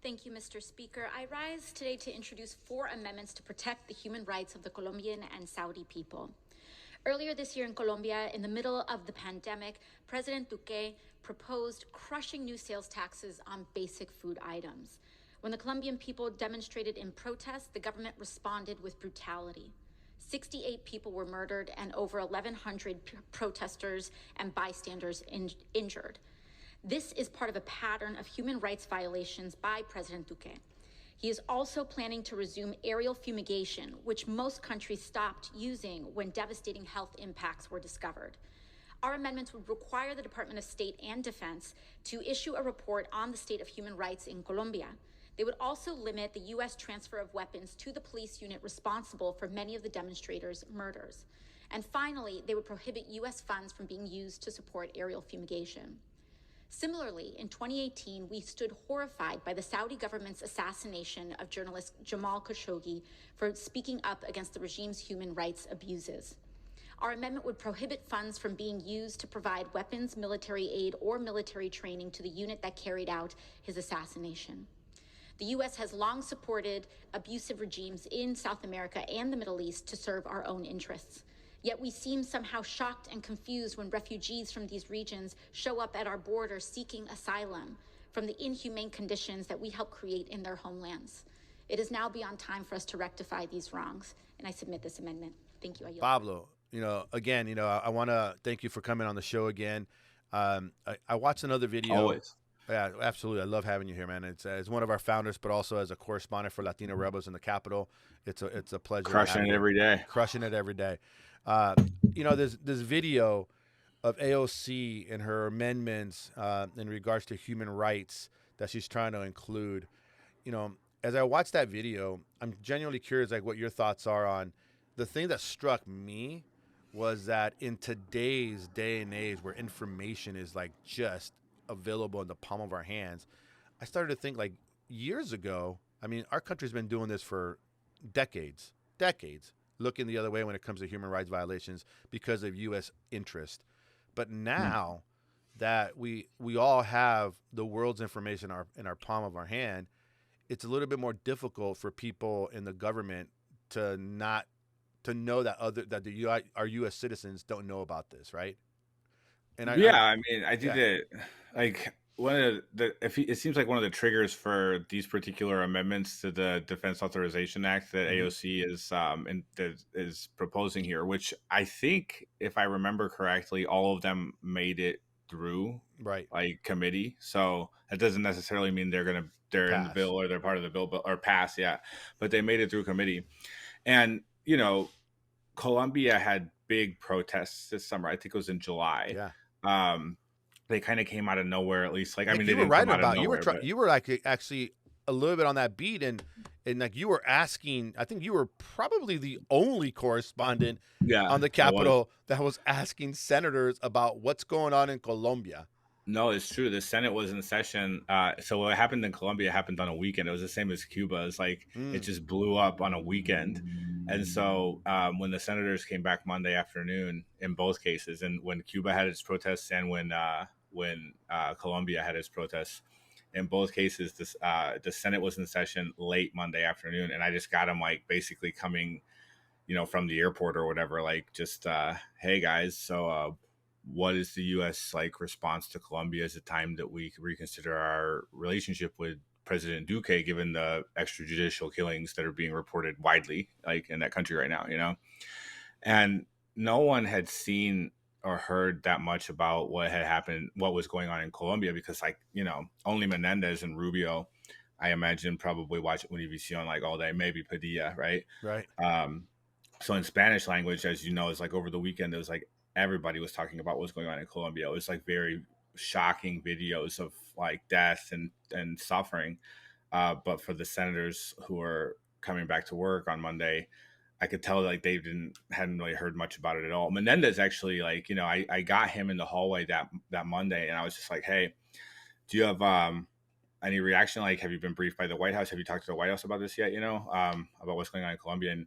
Thank you, Mr. Speaker. I rise today to introduce 4 amendments to protect the human rights of the Colombian and Saudi people. Earlier this year in Colombia, in the middle of the pandemic, President Duque proposed crushing new sales taxes on basic food items. When the Colombian people demonstrated in protest, the government responded with brutality. 68 people were murdered and over 1,100 protesters and bystanders injured. This is part of a pattern of human rights violations by President Duque. He is also planning to resume aerial fumigation, which most countries stopped using when devastating health impacts were discovered. Our amendments would require the Department of State and Defense to issue a report on the state of human rights in Colombia. They would also limit the U.S. transfer of weapons to the police unit responsible for many of the demonstrators' murders. And finally, they would prohibit U.S. funds from being used to support aerial fumigation. Similarly, in 2018, we stood horrified by the Saudi government's assassination of journalist Jamal Khashoggi for speaking up against the regime's human rights abuses. Our amendment would prohibit funds from being used to provide weapons, military aid, or military training to the unit that carried out his assassination. The U.S. has long supported abusive regimes in South America and the Middle East to serve our own interests. Yet we seem somehow shocked and confused when refugees from these regions show up at our border seeking asylum from the inhumane conditions that we help create in their homelands. It is now beyond time for us to rectify these wrongs, and I submit this amendment. Thank you. Pablo, again, I want to thank you for coming on the show again. I watched another video. Always. Yeah, absolutely. I love having you here, man. It's one of our founders, but also as a correspondent for Latino Rebels in the Capitol. It's a pleasure. Crushing it every day. Crushing it every day. There's this video of AOC and her amendments in regards to human rights that she's trying to include. As I watched that video, I'm genuinely curious, like, what your thoughts are on the thing that struck me was that in today's day and age where information is like just available in the palm of our hands, I started to think, like, years ago, I mean, our country's been doing this for decades, looking the other way when it comes to human rights violations because of U.S. interest. But now that we all have the world's information in our palm of our hand, it's a little bit more difficult for people in the government to know that our U.S. citizens don't know about this, right? And I think that, like, it seems like one of the triggers for these particular amendments to the Defense Authorization Act that AOC is proposing here, which I think, if I remember correctly, all of them made it through committee. So that doesn't necessarily mean they're in the bill or they're part of the bill or pass. Yeah, but they made it through committee, and Colombia had big protests this summer. I think it was in July. Yeah. They kind of came out of nowhere, at least. Like, I mean, you they were right about you were like actually a little bit on that beat, and like you were asking. I think you were probably the only correspondent on the Capitol that was asking senators about what's going on in Colombia. No, it's true. The Senate was in session. So what happened in Colombia happened on a weekend. It was the same as Cuba. It's like it just blew up on a weekend. And so when the senators came back Monday afternoon, in both cases, and when Cuba had its protests and when Colombia had its protests, in both cases, the Senate was in session late Monday afternoon, and I just got them, like, basically coming, from the airport or whatever, like, just hey guys, so what is the U.S. response to Colombia? Is it time that we reconsider our relationship with President Duque, given the extrajudicial killings that are being reported widely, in that country right now, And no one had seen or heard that much about what had happened, what was going on in Colombia, because, only Menendez and Rubio, I imagine, probably watch Univision all day, maybe Padilla, right? Right. So in Spanish language, as you know, it's over the weekend, it was everybody was talking about what's going on in Colombia. It was very shocking videos of death and suffering. But for the senators who are coming back to work on Monday, I could tell they hadn't really heard much about it at all. Menendez actually, I got him in the hallway that Monday, and I was just like, hey, do you have any reaction? Have you been briefed by the White House? Have you talked to the White House about this yet? About what's going on in Colombia? And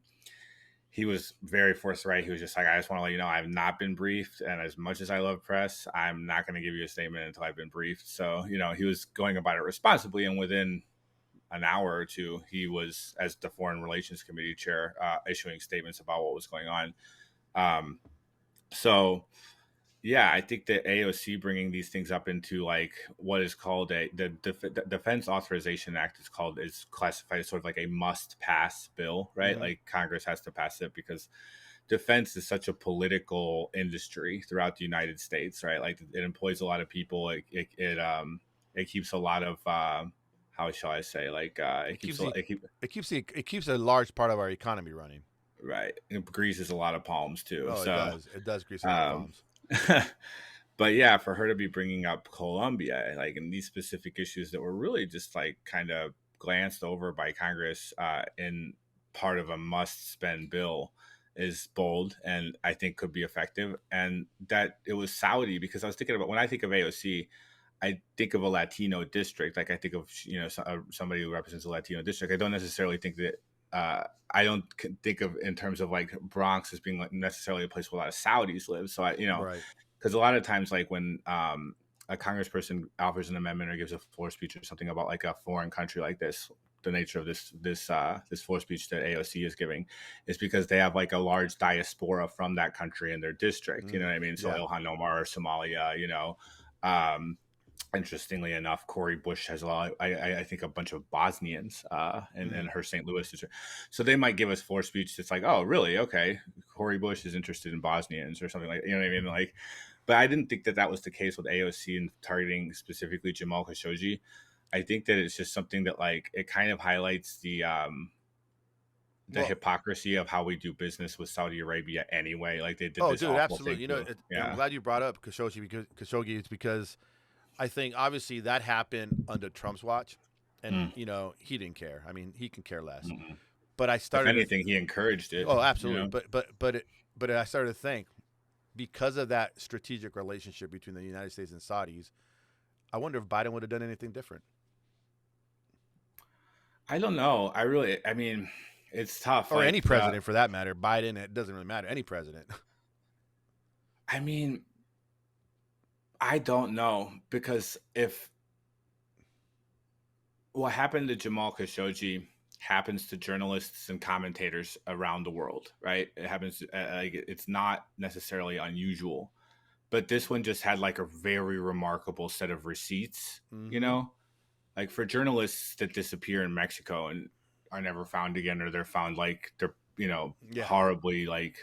he was very forthright. He was just like, I just want to let you know, I have not been briefed. And as much as I love press, I'm not going to give you a statement until I've been briefed. So, he was going about it responsibly. And within an hour or two, he was, as the Foreign Relations Committee chair, issuing statements about what was going on. So yeah, I think that AOC bringing these things up into like what is called the Defense Authorization Act is classified as sort of like a must pass bill, right? Like Congress has to pass it because defense is such a political industry throughout the United States, right? Like it employs a lot of people. It keeps a lot of how shall I say, like it keeps a large part of our economy running. Right. It greases a lot of palms too. Oh, So it does grease a lot of palms. But yeah, for her to be bringing up Colombia, like in these specific issues that were really just like kind of glanced over by Congress in part of a must spend bill, is bold and I think could be effective. And that it was Saudi, because I was thinking about, when I think of AOC, I think of a Latino district. Like I think of, somebody who represents a Latino district. I don't necessarily think that I don't think of in terms of like Bronx as being like necessarily a place where a lot of Saudis live. So Right. because a lot of times, like when a congressperson offers an amendment or gives a floor speech or something about like a foreign country like this, the nature of this floor speech that AOC is giving is because they have like a large diaspora from that country in their district. You know what I mean? So Yeah. Ilhan Omar, Somalia, interestingly enough, Cori Bush has a lot. I think a bunch of Bosnians in her St. Louis district. So they might give us floor speech that's like, oh, really? Okay, Cori Bush is interested in Bosnians or something like, you know what I mean? Like, but I didn't think that was the case with AOC and targeting specifically Jamal Khashoggi. I think that it's just something that like it kind of highlights the hypocrisy of how we do business with Saudi Arabia anyway. Like they did this awful absolutely. thing. I'm glad you brought up Khashoggi because I think obviously that happened under Trump's watch, and he didn't care. I mean, he can care less. But I started. If anything, he encouraged it. Oh, absolutely. But I started to think, because of that strategic relationship between the United States and Saudis, I wonder if Biden would have done anything different. I don't know. I mean, it's tough. Or like, any president for that matter. Biden, it doesn't really matter. Any president. I mean, I don't know, because if what happened to Jamal Khashoggi happens to journalists and commentators around the world, right? It happens, it's not necessarily unusual, but this one just had like a very remarkable set of receipts, like for journalists that disappear in Mexico and are never found again, or they're found like they're, horribly like,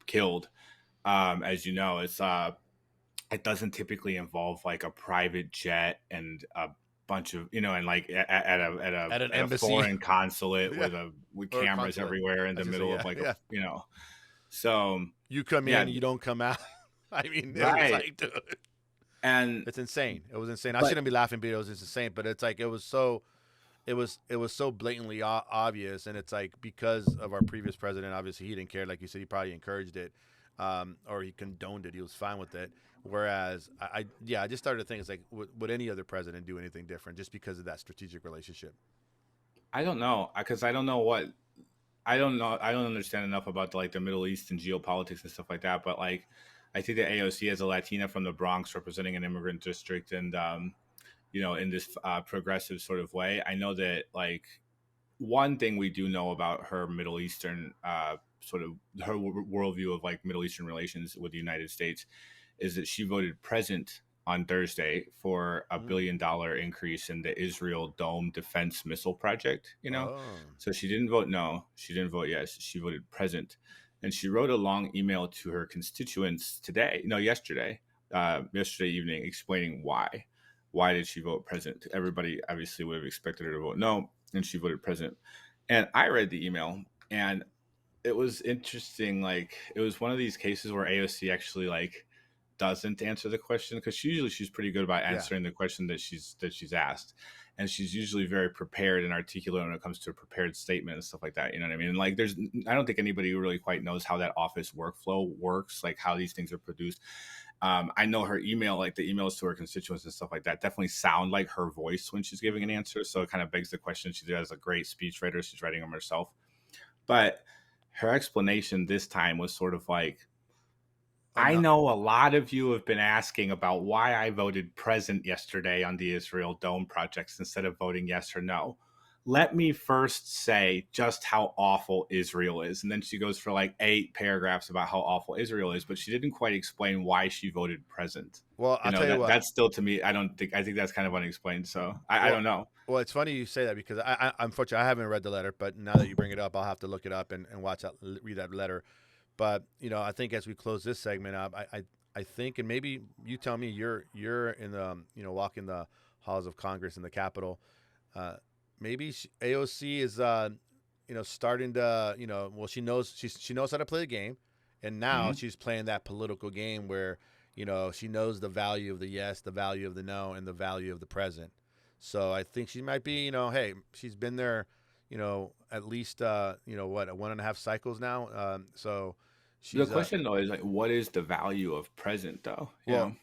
killed. As you know, it's, it doesn't typically involve like a private jet and a bunch of and like at an embassy, foreign consulate with cameras everywhere in the middle of like so you come in, you don't come out. I mean, right. It's like, dude, and it's insane. It was insane. I shouldn't be laughing, but it was insane. But it's like it was so blatantly obvious, and it's like because of our previous president, obviously he didn't care. Like you said, he probably encouraged it, or he condoned it. He was fine with it. Whereas I just started to think, it's like, would any other president do anything different just because of that strategic relationship? I don't know, because I don't know. I don't understand enough about the Middle East and geopolitics and stuff like that. But like, I think that AOC is a Latina from the Bronx representing an immigrant district, and in this progressive sort of way. I know that like one thing we do know about her Middle Eastern sort of her worldview of like Middle Eastern relations with the United States is that she voted present on Thursday for $1 billion increase in the Israel Dome defense missile project, So she didn't vote no, she didn't vote yes, she voted present. And she wrote a long email to her constituents yesterday evening, explaining why. Why did she vote present? Everybody obviously would have expected her to vote no, and she voted present. And I read the email, and it was interesting. Like, it was one of these cases where AOC actually like doesn't answer the question, because she's pretty good about answering the question that she's asked, and she's usually very prepared and articulate when it comes to a prepared statement and stuff like that. You know what I mean? And like, I don't think anybody really quite knows how that office workflow works, like how these things are produced. I know her email, like the emails to her constituents and stuff like that, definitely sound like her voice when she's giving an answer. So it kind of begs the question. She has a great speechwriter. She's writing them herself. But her explanation this time was sort of like, I know a lot of you have been asking about why I voted present yesterday on the Israel Dome projects instead of voting yes or no. Let me first say just how awful Israel is. And then she goes for like 8 paragraphs about how awful Israel is, but she didn't quite explain why she voted present. Well, I'll tell you what. That's still, to me, I think that's kind of unexplained. So I don't know. Well, it's funny you say that because I unfortunately I haven't read the letter, but now that you bring it up, I'll have to look it up and read that letter. But I think as we close this segment up, I think, and maybe you tell me, you're in the walking the halls of Congress in the Capitol. Maybe AOC is starting to well, she knows how to play the game, and now she's playing that political game where she knows the value of the yes, the value of the no, and the value of the present. So I think she might be hey, she's been there at least what, 1.5 cycles now. So the question though is like, what is the value of present though?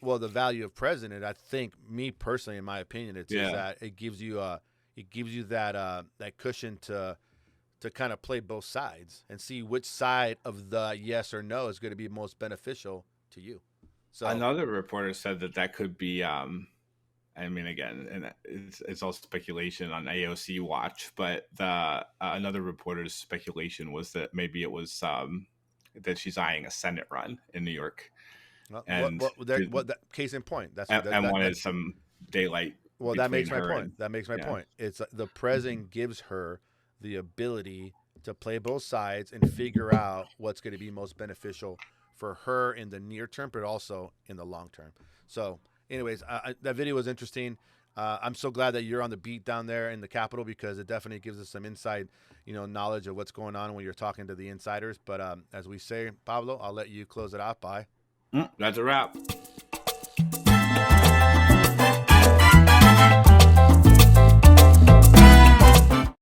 Well, the value of present, and I think, me personally, in my opinion, is that it gives you that cushion to kind of play both sides and see which side of the yes or no is going to be most beneficial to you. So another reporter said that could be I mean, again, and it's all speculation on AOC watch, but another reporter's speculation was that maybe it was that she's eyeing a Senate run in New York. And case in point, wanted some daylight. Well, that makes my point. That makes my point. It's the president gives her the ability to play both sides and figure out what's going to be most beneficial for her in the near term, but also in the long term. So anyways, that video was interesting. I'm so glad that you're on the beat down there in the Capitol, because it definitely gives us some inside, knowledge of what's going on when you're talking to the insiders. But as we say, Pablo, I'll let you close it out. Bye. That's a wrap.